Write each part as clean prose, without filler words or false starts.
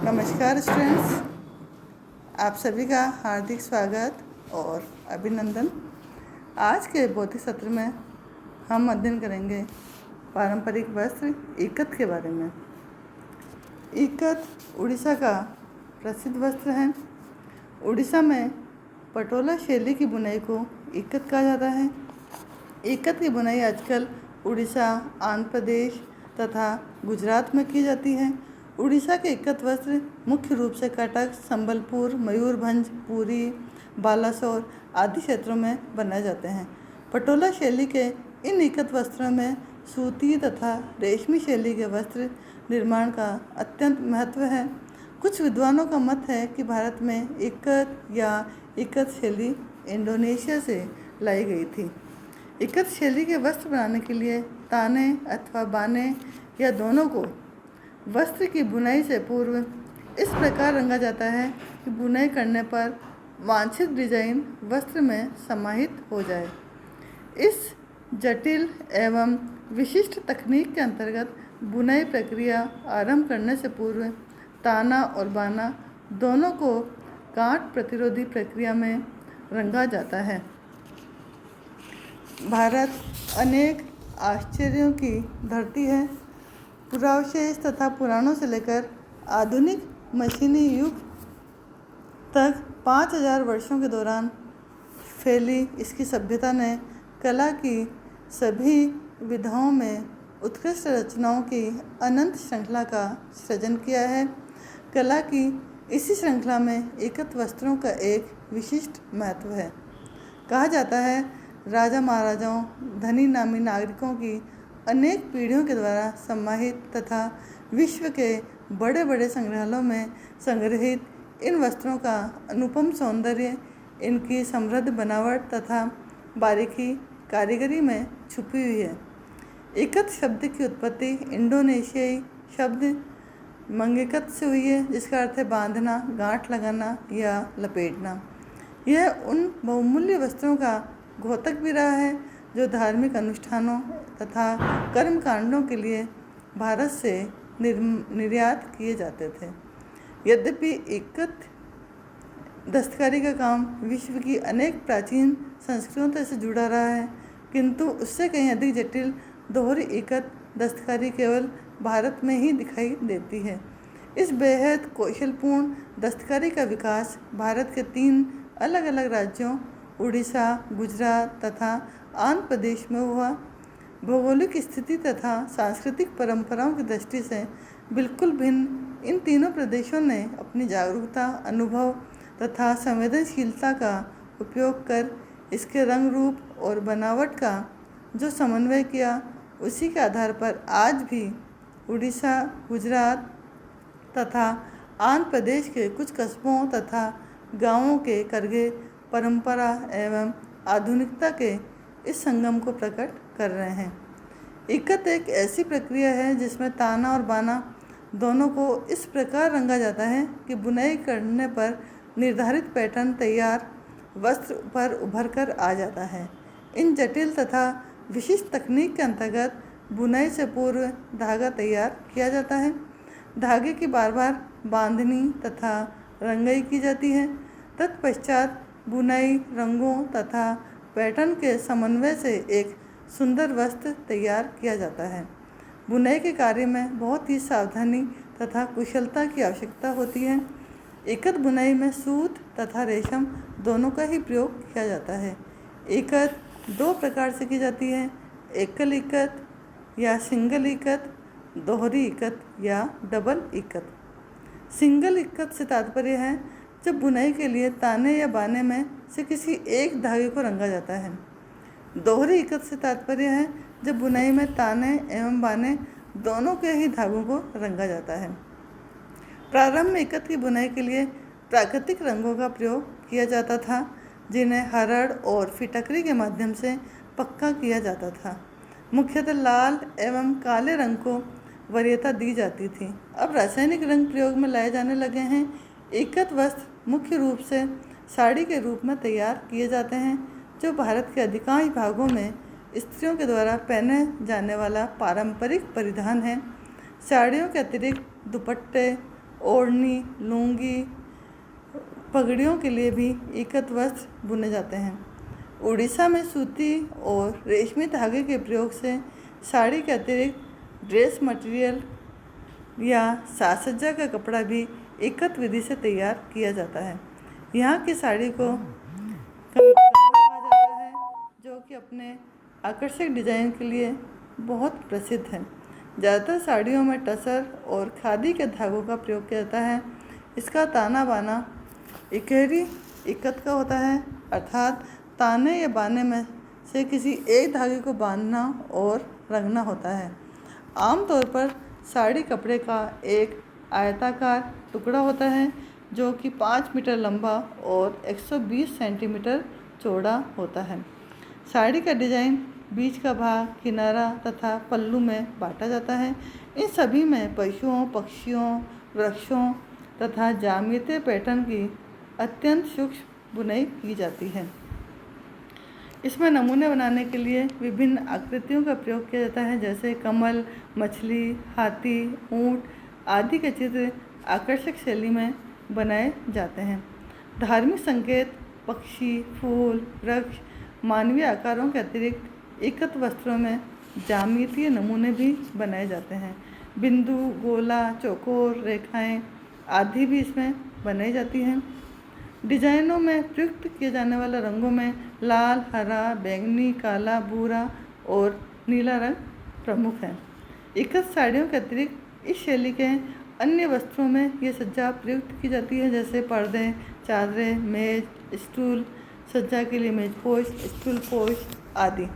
नमस्कार स्टूडेंट्स, आप सभी का हार्दिक स्वागत और अभिनंदन। आज के भौतिक सत्र में हम अध्ययन करेंगे पारंपरिक वस्त्र इकत के बारे में। इकत उड़ीसा का प्रसिद्ध वस्त्र है। उड़ीसा में पटोला शैली की बुनाई को इकत कहा जाता है। इकत की बुनाई आजकल उड़ीसा, आंध्र प्रदेश तथा गुजरात में की जाती है। उड़ीसा के इकत वस्त्र मुख्य रूप से कटक, संबलपुर, मयूरभंज, पुरी, बालासोर आदि क्षेत्रों में बनाए जाते हैं। पटोला शैली के इन इकत वस्त्रों में सूती तथा रेशमी शैली के वस्त्र निर्माण का अत्यंत महत्व है। कुछ विद्वानों का मत है कि भारत में इकत या इकत शैली इंडोनेशिया से लाई गई थी। इकत शैली के वस्त्र बनाने के लिए ताने अथवा बाने या दोनों को वस्त्र की बुनाई से पूर्व इस प्रकार रंगा जाता है कि बुनाई करने पर वांछित डिजाइन वस्त्र में समाहित हो जाए। इस जटिल एवं विशिष्ट तकनीक के अंतर्गत बुनाई प्रक्रिया आरंभ करने से पूर्व ताना और बाना दोनों को काट प्रतिरोधी प्रक्रिया में रंगा जाता है। भारत अनेक आश्चर्यों की धरती है। पुरावशेष तथा पुराणों से लेकर आधुनिक मशीनी युग तक 5000 वर्षों के दौरान फैली इसकी सभ्यता ने कला की सभी विधाओं में उत्कृष्ट रचनाओं की अनंत श्रृंखला का सृजन किया है। कला की इसी श्रृंखला में इकत वस्त्रों का एक विशिष्ट महत्व है। कहा जाता है राजा महाराजाओं, धनी नामी नागरिकों की अनेक पीढ़ियों के द्वारा सम्मानित तथा विश्व के बड़े बड़े संग्रहालयों में संग्रहित इन वस्त्रों का अनुपम सौंदर्य इनकी समृद्ध बनावट तथा बारीकी कारीगरी में छुपी हुई है। इकत शब्द की उत्पत्ति इंडोनेशियाई शब्द मंगेकत से हुई है, जिसका अर्थ है बांधना, गांठ लगाना या लपेटना। यह उन बहुमूल्य वस्त्रों का घोतक भी रहा है जो धार्मिक अनुष्ठानों तथा कर्म कांडों के लिए भारत से निर्यात किए जाते थे। यद्यपि इकत दस्तकारी का काम विश्व की अनेक प्राचीन संस्कृतियों से जुड़ा रहा है, किंतु उससे कहीं अधिक जटिल दोहरी इकत दस्तकारी केवल भारत में ही दिखाई देती है। इस बेहद कौशलपूर्ण दस्तकारी का विकास भारत के 3 अलग अलग राज्यों उड़ीसा, गुजरात तथा आंध्र प्रदेश में हुआ। भौगोलिक स्थिति तथा सांस्कृतिक परंपराओं की दृष्टि से बिल्कुल भिन्न इन तीनों प्रदेशों ने अपनी जागरूकता, अनुभव तथा संवेदनशीलता का उपयोग कर इसके रंग, रूप और बनावट का जो समन्वय किया, उसी के आधार पर आज भी उड़ीसा, गुजरात तथा आंध्र प्रदेश के कुछ कस्बों तथा गांवों के करघे परंपरा एवं आधुनिकता के इस संगम को प्रकट कर रहे हैं। इकत एक ऐसी प्रक्रिया है जिसमें ताना और बाना दोनों को इस प्रकार रंगा जाता है कि बुनाई करने पर निर्धारित पैटर्न तैयार वस्त्र पर उभर कर आ जाता है। इन जटिल तथा विशिष्ट तकनीक के अंतर्गत बुनाई से पूर्व धागा तैयार किया जाता है। धागे की बार बार बांधनी तथा रंगाई की जाती है। तत्पश्चात बुनाई, रंगों तथा पैटर्न के समन्वय से एक सुंदर वस्त्र तैयार किया जाता है। बुनाई के कार्य में बहुत ही सावधानी तथा कुशलता की आवश्यकता होती है। इकत बुनाई में सूत तथा रेशम दोनों का ही प्रयोग किया जाता है। इकत 2 प्रकार से की जाती है, एकल इकत या सिंगल इकत, दोहरी इकत या डबल इकत। सिंगल इकत से तात्पर्य है जब बुनाई के लिए ताने या बाने में से किसी एक धागे को रंगा जाता है। दोहरी इकत से तात्पर्य है जब बुनाई में ताने एवं बाने दोनों के ही धागों को रंगा जाता है। प्रारंभ में इकत की बुनाई के लिए प्राकृतिक रंगों का प्रयोग किया जाता था, जिन्हें हरड़ और फिटकरी के माध्यम से पक्का किया जाता था। मुख्यतः लाल एवं काले रंग को वरीयता दी जाती थी। अब रासायनिक रंग प्रयोग में लाए जाने लगे हैं। इकत वस्त्र मुख्य रूप से साड़ी के रूप में तैयार किए जाते हैं, जो भारत के अधिकांश भागों में स्त्रियों के द्वारा पहने जाने वाला पारंपरिक परिधान है। साड़ियों के अतिरिक्त दुपट्टे, ओढ़नी, लुंगी, पगड़ियों के लिए भी इकत वस्त्र बुने जाते हैं। उड़ीसा में सूती और रेशमी धागे के प्रयोग से साड़ी के अतिरिक्त ड्रेस मटेरियल या साज सज्जा का कपड़ा भी इकत विधि से तैयार किया जाता है। यहाँ की साड़ी को कहा जाता है, जो कि अपने आकर्षक डिजाइन के लिए बहुत प्रसिद्ध है। ज़्यादातर साड़ियों में टसर और खादी के धागों का प्रयोग किया जाता है। इसका ताना बाना इकहरी इकत का होता है, अर्थात ताने या बाने में से किसी एक धागे को बांधना और रंगना होता है। आमतौर पर साड़ी कपड़े का एक आयताकार टुकड़ा होता है, जो कि 5 मीटर लंबा और 120 सेंटीमीटर चौड़ा होता है। साड़ी का डिजाइन बीच का भाग, किनारा तथा पल्लू में बांटा जाता है। इन सभी में पशुओं, पक्षियों, वृक्षों तथा ज्यामितीय पैटर्न की अत्यंत सूक्ष्म बुनाई की जाती है। इसमें नमूने बनाने के लिए विभिन्न आकृतियों का प्रयोग किया जाता है, जैसे कमल, मछली, हाथी, ऊंट आदि के चित्र आकर्षक शैली में बनाए जाते हैं। धार्मिक संकेत, पक्षी, फूल, वृक्ष, मानवीय आकारों के अतिरिक्त इकत वस्त्रों में ज्यामितीय नमूने भी बनाए जाते हैं। बिंदु, गोला, चौकोर, रेखाएं आदि भी इसमें बनाई जाती हैं। डिजाइनों में प्रयुक्त किए जाने वाले रंगों में लाल, हरा, बैंगनी, काला, भूरा और नीला रंग प्रमुख हैं। इकत साड़ियों के अतिरिक्त इस शैली के अन्य वस्त्रों में ये सज्जा प्रयुक्त की जाती है, जैसे पर्दे, चादरें, मेज, स्टूल, सज्जा के लिए मेज पोश, स्टूल पोश आदि।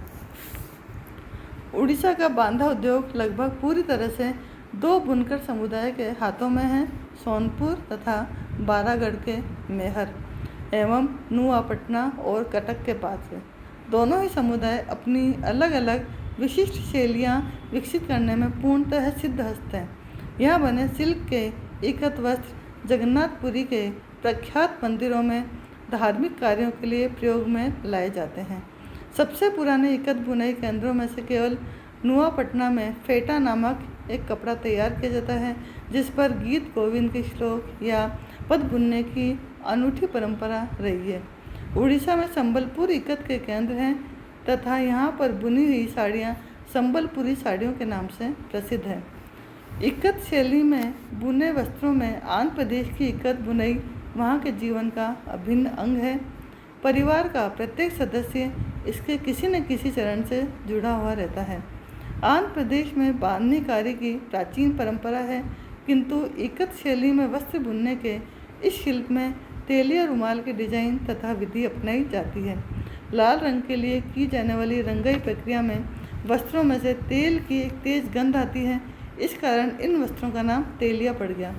उड़ीसा का बांधा उद्योग लगभग पूरी तरह से दो बुनकर समुदाय के हाथों में है, सोनपुर तथा बारागढ़ के मेहर एवं नुआपटना और कटक के पास है। दोनों ही समुदाय अपनी अलग अलग विशिष्ट शैलियाँ विकसित करने में पूर्णतः सिद्धहस्त हैं। यहाँ बने सिल्क के इकत वस्त्र जगन्नाथपुरी के प्रख्यात मंदिरों में धार्मिक कार्यों के लिए प्रयोग में लाए जाते हैं। सबसे पुराने इकत बुनाई केंद्रों में से केवल नुआपटना में फेटा नामक एक कपड़ा तैयार किया जाता है, जिस पर गीत गोविंद के श्लोक या पद बुनने की अनूठी परंपरा रही है। उड़ीसा में संबलपुर इकत के केंद्र हैं तथा यहाँ पर बुनी हुई साड़ियाँ संबलपुरी साड़ियों के नाम से प्रसिद्ध है। इकत शैली में बुने वस्त्रों में आंध्र प्रदेश की इकत बुनाई वहाँ के जीवन का अभिन्न अंग है। परिवार का प्रत्येक सदस्य इसके किसी न किसी चरण से जुड़ा हुआ रहता है। आंध्र प्रदेश में बांधनी कार्य की प्राचीन परंपरा है, किंतु इकत शैली में वस्त्र बुनने के इस शिल्प में तेलिया रुमाल के डिजाइन तथा विधि अपनाई जाती है। लाल रंग के लिए की जाने वाली रंगाई प्रक्रिया में वस्त्रों में से तेल की एक तेज गंध आती है। इस कारण इन वस्त्रों का नाम तेलिया पड़ गया।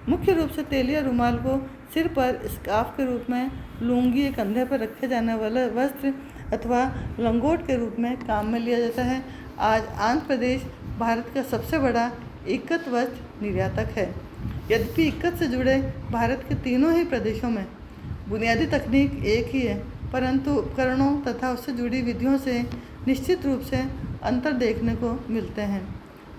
मुख्य रूप से तेलिया रुमाल को सिर पर स्कार्फ के रूप में, लुंगी या कंधे पर रखे जाने वाला वस्त्र अथवा लंगोट के रूप में काम में लिया जाता है। आज आंध्र प्रदेश भारत का सबसे बड़ा इकत वस्त्र निर्यातक है। यद्यपि इकत से जुड़े भारत के तीनों ही प्रदेशों में बुनियादी तकनीक एक ही है, परंतु उपकरणों तथा उससे जुड़ी विधियों से निश्चित रूप से अंतर देखने को मिलते हैं।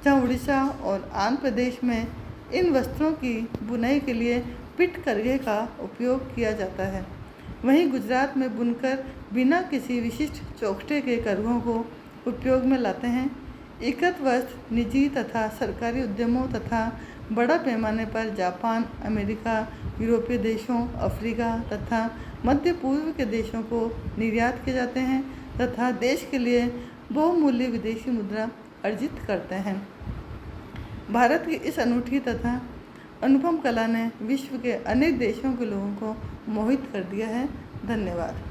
जहाँ उड़ीसा और आंध्र प्रदेश में इन वस्त्रों की बुनाई के लिए पिट करघे का उपयोग किया जाता है, वहीं गुजरात में बुनकर बिना किसी विशिष्ट चौखटे के करघों को उपयोग में लाते हैं। इकत वस्त्र निजी तथा सरकारी उद्यमों तथा बड़ा पैमाने पर जापान, अमेरिका, यूरोपीय देशों, अफ्रीका तथा मध्य पूर्व के देशों को निर्यात किए जाते हैं तथा देश के लिए बहुमूल्य विदेशी मुद्रा अर्जित करते हैं। भारत की इस अनूठी तथा अनुपम कला ने विश्व के अनेक देशों के लोगों को मोहित कर दिया है। धन्यवाद।